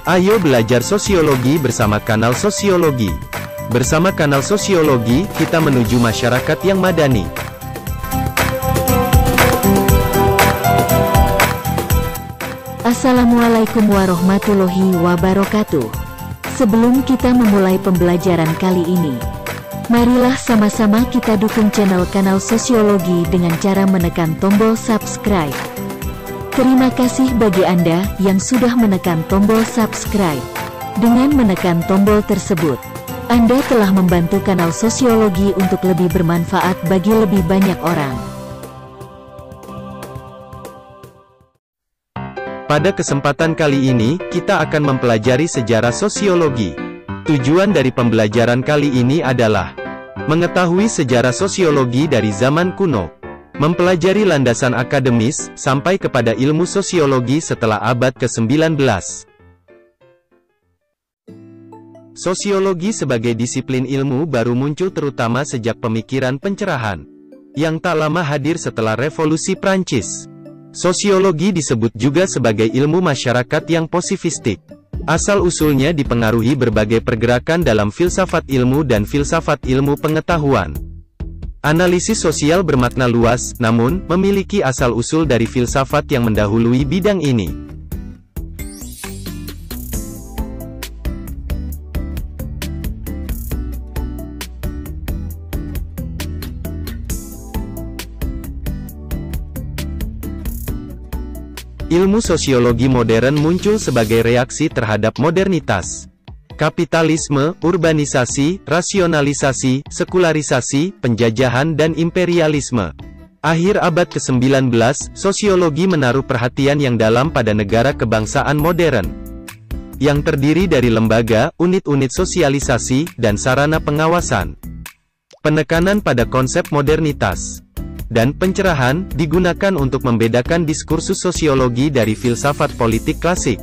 Ayo belajar sosiologi bersama kanal Sosiologi. Bersama kanal Sosiologi, kita menuju masyarakat yang madani. Assalamualaikum warahmatullahi wabarakatuh. Sebelum kita memulai pembelajaran kali ini, marilah sama-sama kita dukung channel kanal Sosiologi dengan cara menekan tombol subscribe. Terima kasih bagi Anda yang sudah menekan tombol subscribe. Dengan menekan tombol tersebut, Anda telah membantu kanal Sosiologi untuk lebih bermanfaat bagi lebih banyak orang. Pada kesempatan kali ini, kita akan mempelajari sejarah sosiologi. Tujuan dari pembelajaran kali ini adalah mengetahui sejarah sosiologi dari zaman kuno, mempelajari landasan akademis, sampai kepada ilmu sosiologi setelah abad ke-19. Sosiologi sebagai disiplin ilmu baru muncul terutama sejak pemikiran pencerahan, yang tak lama hadir setelah Revolusi Prancis. Sosiologi disebut juga sebagai ilmu masyarakat yang posifistik. Asal-usulnya dipengaruhi berbagai pergerakan dalam filsafat ilmu dan filsafat ilmu pengetahuan. Analisis sosial bermakna luas, namun, memiliki asal-usul dari filsafat yang mendahului bidang ini. Ilmu sosiologi modern muncul sebagai reaksi terhadap modernitas. Kapitalisme, urbanisasi, rasionalisasi, sekularisasi, penjajahan dan imperialisme. Akhir abad ke-19, sosiologi menaruh perhatian yang dalam pada negara kebangsaan modern, yang terdiri dari lembaga, unit-unit sosialisasi, dan sarana pengawasan. Penekanan pada konsep modernitas dan pencerahan digunakan untuk membedakan diskursus sosiologi dari filsafat politik klasik.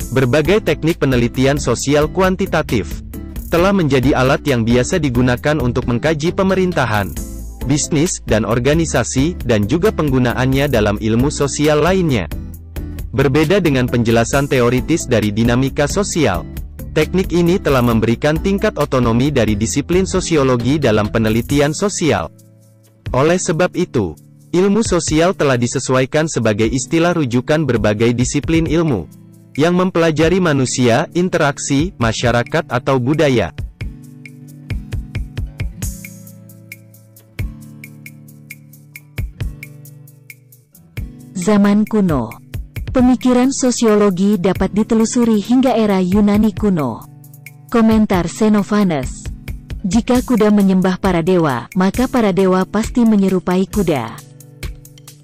Berbagai teknik penelitian sosial kuantitatif telah menjadi alat yang biasa digunakan untuk mengkaji pemerintahan, bisnis, dan organisasi, dan juga penggunaannya dalam ilmu sosial lainnya. Berbeda dengan penjelasan teoritis dari dinamika sosial, teknik ini telah memberikan tingkat otonomi dari disiplin sosiologi dalam penelitian sosial. Oleh sebab itu, ilmu sosial telah disesuaikan sebagai istilah rujukan berbagai disiplin ilmu yang mempelajari manusia, interaksi, masyarakat atau budaya. Zaman kuno. Pemikiran sosiologi dapat ditelusuri hingga era Yunani kuno. Komentar Xenophanes. Jika kuda menyembah para dewa, maka para dewa pasti menyerupai kuda.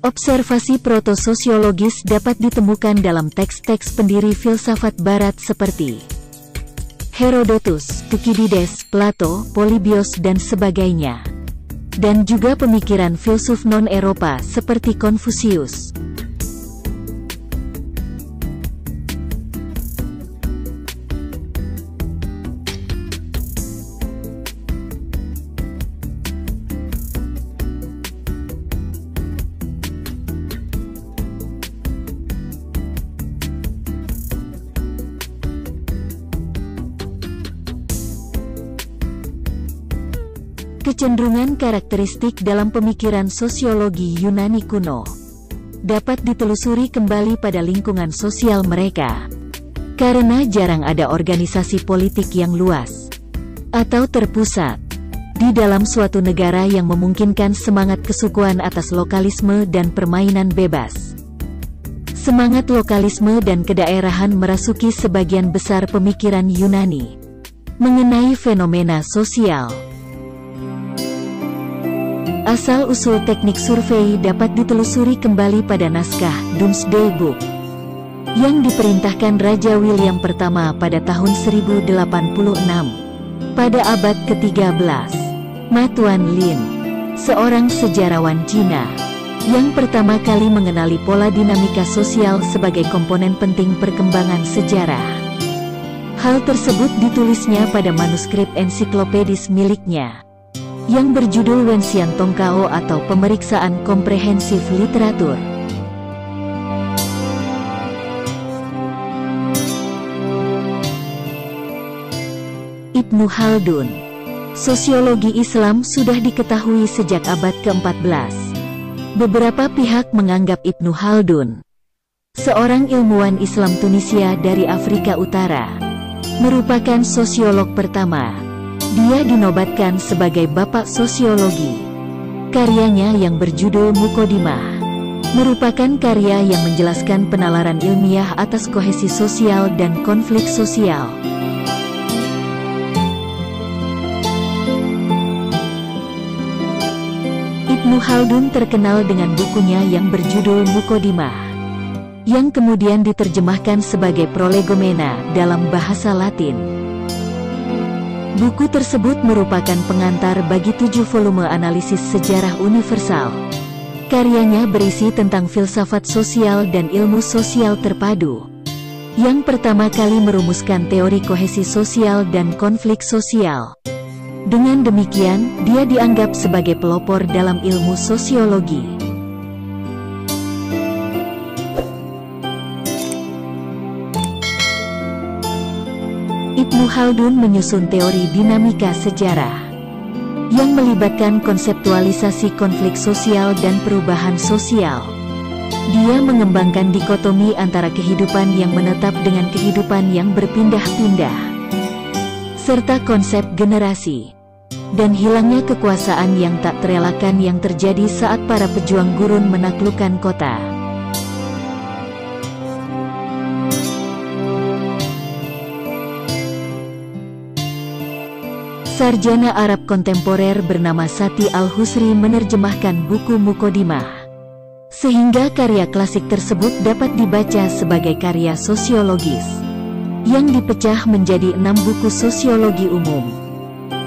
Observasi proto-sosiologis dapat ditemukan dalam teks-teks pendiri filsafat barat seperti Herodotus, Thukydides, Plato, Polybios dan sebagainya. Dan juga pemikiran filsuf non-Eropa seperti Konfusius. Kecenderungan karakteristik dalam pemikiran sosiologi Yunani kuno dapat ditelusuri kembali pada lingkungan sosial mereka. Karena jarang ada organisasi politik yang luas atau terpusat di dalam suatu negara yang memungkinkan semangat kesukuan atas lokalisme dan permainan bebas. Semangat lokalisme dan kedaerahan merasuki sebagian besar pemikiran Yunani mengenai fenomena sosial. Asal-usul teknik survei dapat ditelusuri kembali pada naskah Domesday Book yang diperintahkan Raja William pertama pada tahun 1086. Pada abad ke-13, Ma Tuan-lin, seorang sejarawan Cina, yang pertama kali mengenali pola dinamika sosial sebagai komponen penting perkembangan sejarah. Hal tersebut ditulisnya pada manuskrip ensiklopedis miliknya. yang berjudul Wenxian Tongkao atau Pemeriksaan Komprehensif Literatur. Ibnu Khaldun. Sosiologi Islam sudah diketahui sejak abad ke-14. Beberapa pihak menganggap Ibnu Khaldun, seorang ilmuwan Islam Tunisia dari Afrika Utara, merupakan sosiolog pertama. Dia dinobatkan sebagai Bapak Sosiologi. Karyanya yang berjudul Muqaddimah merupakan karya yang menjelaskan penalaran ilmiah atas kohesi sosial dan konflik sosial. Ibnu Khaldun terkenal dengan bukunya yang berjudul Muqaddimah, yang kemudian diterjemahkan sebagai Prolegomena dalam bahasa Latin. Buku tersebut merupakan pengantar bagi 7 volume analisis sejarah universal. Karyanya berisi tentang filsafat sosial dan ilmu sosial terpadu, yang pertama kali merumuskan teori kohesi sosial dan konflik sosial. Dengan demikian, dia dianggap sebagai pelopor dalam ilmu sosiologi. Ibnu Khaldun menyusun teori dinamika sejarah yang melibatkan konseptualisasi konflik sosial dan perubahan sosial. Dia mengembangkan dikotomi antara kehidupan yang menetap dengan kehidupan yang berpindah-pindah, serta konsep generasi, dan hilangnya kekuasaan yang tak terelakkan yang terjadi saat para pejuang gurun menaklukkan kota. Sarjana Arab kontemporer bernama Sati Al-Husri menerjemahkan buku Muqaddimah, sehingga karya klasik tersebut dapat dibaca sebagai karya sosiologis, yang dipecah menjadi 6 buku sosiologi umum.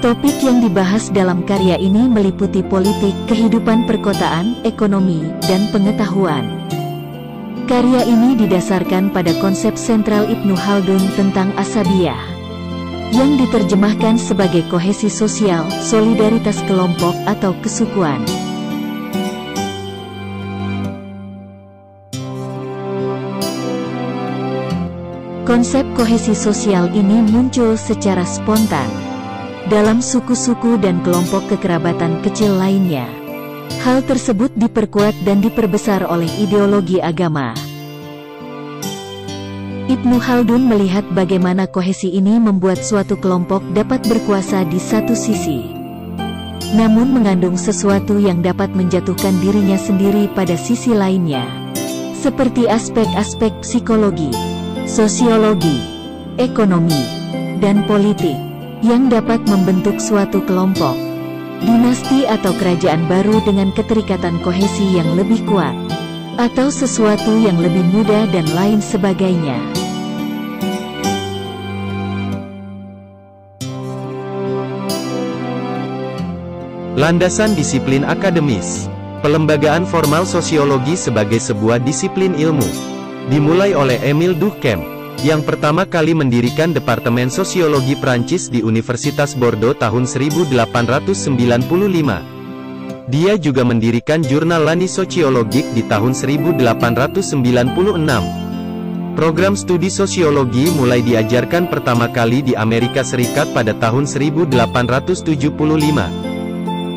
Topik yang dibahas dalam karya ini meliputi politik, kehidupan perkotaan, ekonomi, dan pengetahuan. Karya ini didasarkan pada konsep sentral Ibnu Khaldun tentang asabiyah, yang diterjemahkan sebagai kohesi sosial, solidaritas kelompok atau kesukuan. Konsep kohesi sosial ini muncul secara spontan dalam suku-suku dan kelompok kekerabatan kecil lainnya. Hal tersebut diperkuat dan diperbesar oleh ideologi agama. Ibnu Khaldun melihat bagaimana kohesi ini membuat suatu kelompok dapat berkuasa di satu sisi, namun mengandung sesuatu yang dapat menjatuhkan dirinya sendiri pada sisi lainnya, seperti aspek-aspek psikologi, sosiologi, ekonomi, dan politik, yang dapat membentuk suatu kelompok, dinasti atau kerajaan baru dengan keterikatan kohesi yang lebih kuat, atau sesuatu yang lebih mudah dan lain sebagainya. Landasan disiplin akademis. Pelembagaan formal sosiologi sebagai sebuah disiplin ilmu dimulai oleh Émile Durkheim, yang pertama kali mendirikan Departemen Sosiologi Prancis di Universitas Bordeaux tahun 1895. Dia juga mendirikan jurnal L'Année Sociologique di tahun 1896. Program studi sosiologi mulai diajarkan pertama kali di Amerika Serikat pada tahun 1875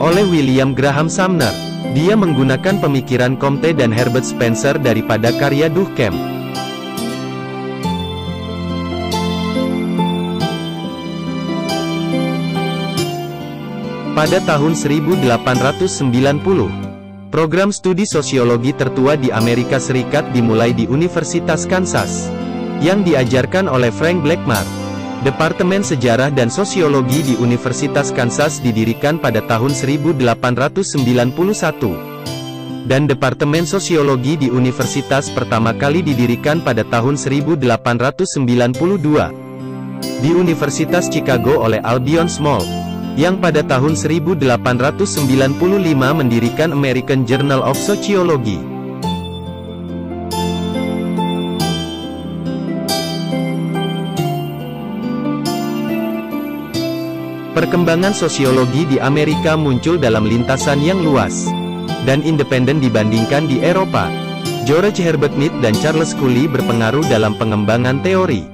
oleh William Graham Sumner. Dia menggunakan pemikiran Comte dan Herbert Spencer daripada karya Durkheim. Pada tahun 1890, program studi sosiologi tertua di Amerika Serikat dimulai di Universitas Kansas, yang diajarkan oleh Frank Blackmar. Departemen Sejarah dan Sosiologi di Universitas Kansas didirikan pada tahun 1891. Dan Departemen Sosiologi di Universitas pertama kali didirikan pada tahun 1892. Di Universitas Chicago oleh Albion Small, yang pada tahun 1895 mendirikan American Journal of Sociology. Perkembangan sosiologi di Amerika muncul dalam lintasan yang luas dan independen dibandingkan di Eropa. George Herbert Mead dan Charles Cooley berpengaruh dalam pengembangan teori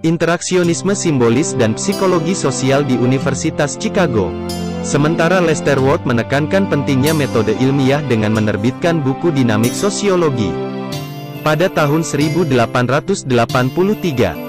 interaksionisme simbolis dan psikologi sosial di Universitas Chicago. Sementara Lester Ward menekankan pentingnya metode ilmiah dengan menerbitkan buku Dinamik Sosiologi pada tahun 1883.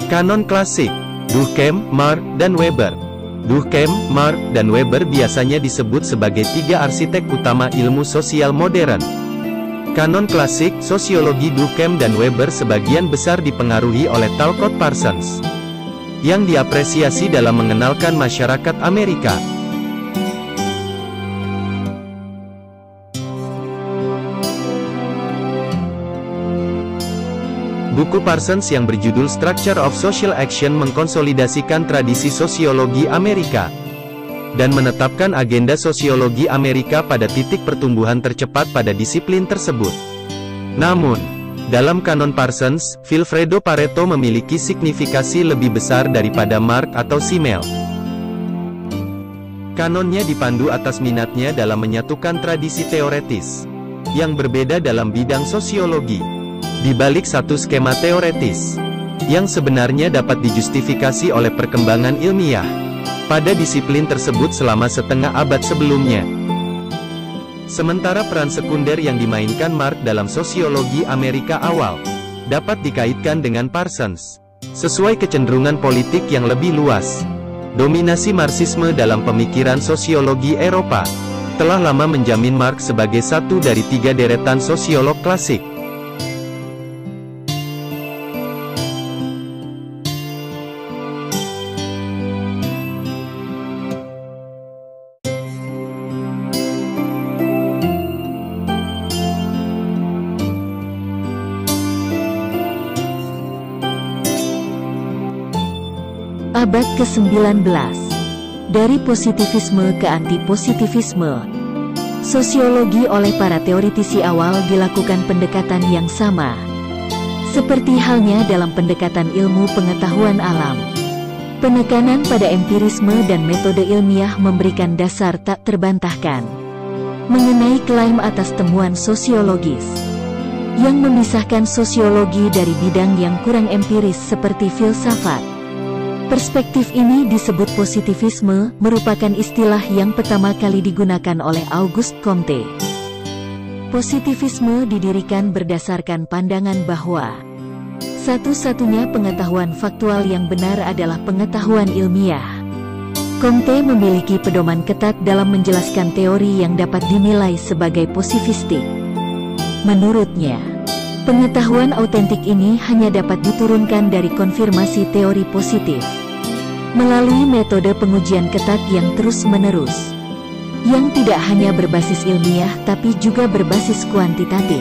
Kanon klasik, Durkheim, Marx, dan Weber. Durkheim, Marx, dan Weber biasanya disebut sebagai tiga arsitek utama ilmu sosial modern. Kanon klasik, sosiologi Durkheim dan Weber sebagian besar dipengaruhi oleh Talcott Parsons, yang diapresiasi dalam mengenalkan masyarakat Amerika. Buku Parsons yang berjudul Structure of Social Action mengkonsolidasikan tradisi sosiologi Amerika dan menetapkan agenda sosiologi Amerika pada titik pertumbuhan tercepat pada disiplin tersebut. Namun, dalam kanon Parsons, Vilfredo Pareto memiliki signifikasi lebih besar daripada Marx atau Simmel. Kanonnya dipandu atas minatnya dalam menyatukan tradisi teoretis yang berbeda dalam bidang sosiologi di balik satu skema teoretis yang sebenarnya dapat dijustifikasi oleh perkembangan ilmiah pada disiplin tersebut selama setengah abad sebelumnya. Sementara peran sekunder yang dimainkan Marx dalam sosiologi Amerika awal dapat dikaitkan dengan Parsons sesuai kecenderungan politik yang lebih luas. Dominasi Marxisme dalam pemikiran sosiologi Eropa telah lama menjamin Marx sebagai satu dari tiga deretan sosiolog klasik. Abad ke-19. Dari positivisme ke anti-positivisme. Sosiologi oleh para teoritisi awal dilakukan pendekatan yang sama. Seperti halnya dalam pendekatan ilmu pengetahuan alam. Penekanan pada empirisme dan metode ilmiah memberikan dasar tak terbantahkan mengenai klaim atas temuan sosiologis yang memisahkan sosiologi dari bidang yang kurang empiris seperti filsafat. Perspektif ini disebut positivisme, merupakan istilah yang pertama kali digunakan oleh Auguste Comte. Positivisme didirikan berdasarkan pandangan bahwa satu-satunya pengetahuan faktual yang benar adalah pengetahuan ilmiah. Comte memiliki pedoman ketat dalam menjelaskan teori yang dapat dinilai sebagai positivistik. Menurutnya, pengetahuan autentik ini hanya dapat diturunkan dari konfirmasi teori positif melalui metode pengujian ketat yang terus-menerus, yang tidak hanya berbasis ilmiah tapi juga berbasis kuantitatif.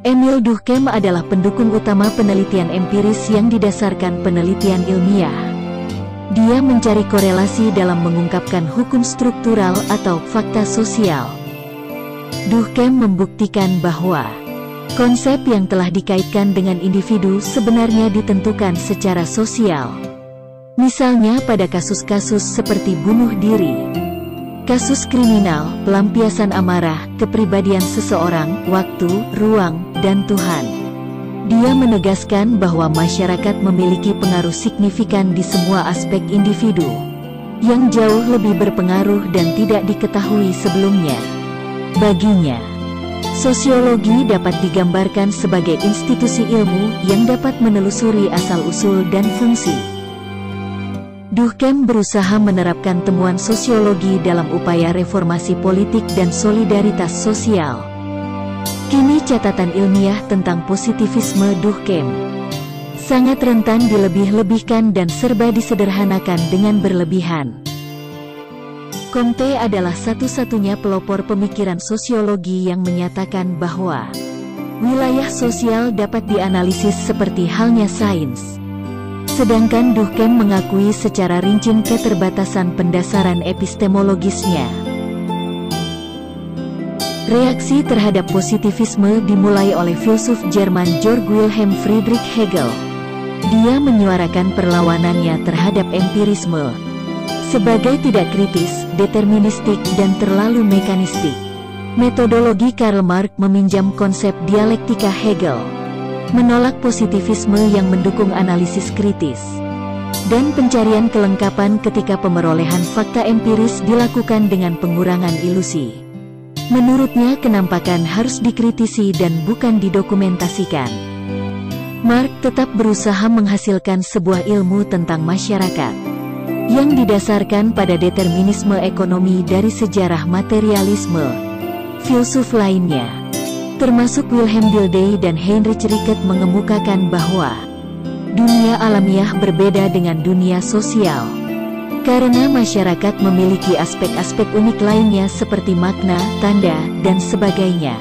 Emile Durkheim adalah pendukung utama penelitian empiris yang didasarkan penelitian ilmiah. Dia mencari korelasi dalam mengungkapkan hukum struktural atau fakta sosial. Durkheim membuktikan bahwa konsep yang telah dikaitkan dengan individu sebenarnya ditentukan secara sosial. Misalnya pada kasus-kasus seperti bunuh diri, kasus kriminal, pelampiasan amarah, kepribadian seseorang, waktu, ruang, dan Tuhan. Dia menegaskan bahwa masyarakat memiliki pengaruh signifikan di semua aspek individu, yang jauh lebih berpengaruh dan tidak diketahui sebelumnya. Baginya, sosiologi dapat digambarkan sebagai institusi ilmu yang dapat menelusuri asal-usul dan fungsi. Durkheim berusaha menerapkan temuan sosiologi dalam upaya reformasi politik dan solidaritas sosial. Kini catatan ilmiah tentang positivisme Durkheim sangat rentan dilebih-lebihkan dan serba disederhanakan dengan berlebihan. Comte adalah satu-satunya pelopor pemikiran sosiologi yang menyatakan bahwa wilayah sosial dapat dianalisis seperti halnya sains. Sedangkan Durkheim mengakui secara rinci keterbatasan pendasaran epistemologisnya. Reaksi terhadap positivisme dimulai oleh filsuf Jerman Georg Wilhelm Friedrich Hegel. Dia menyuarakan perlawanannya terhadap empirisme sebagai tidak kritis, deterministik, dan terlalu mekanistik. Metodologi Karl Marx meminjam konsep dialektika Hegel, menolak positivisme yang mendukung analisis kritis, dan pencarian kelengkapan ketika pemerolehan fakta empiris dilakukan dengan pengurangan ilusi. Menurutnya kenampakan harus dikritisi dan bukan didokumentasikan. Marx tetap berusaha menghasilkan sebuah ilmu tentang masyarakat yang didasarkan pada determinisme ekonomi dari sejarah materialisme. Filsuf lainnya, termasuk Wilhelm Dilthey dan Heinrich Rickert, mengemukakan bahwa dunia alamiah berbeda dengan dunia sosial, karena masyarakat memiliki aspek-aspek unik lainnya seperti makna, tanda, dan sebagainya,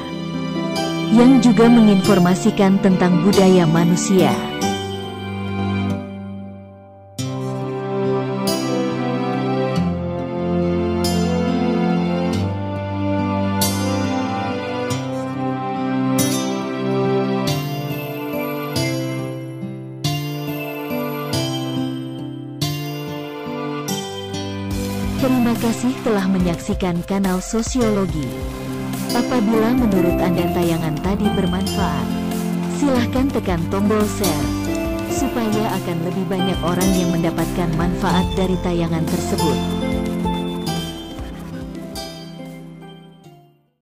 yang juga menginformasikan tentang budaya manusia. Terima kasih telah menyaksikan kanal Sosiologi. Apabila menurut Anda tayangan tadi bermanfaat, silahkan tekan tombol share, supaya akan lebih banyak orang yang mendapatkan manfaat dari tayangan tersebut.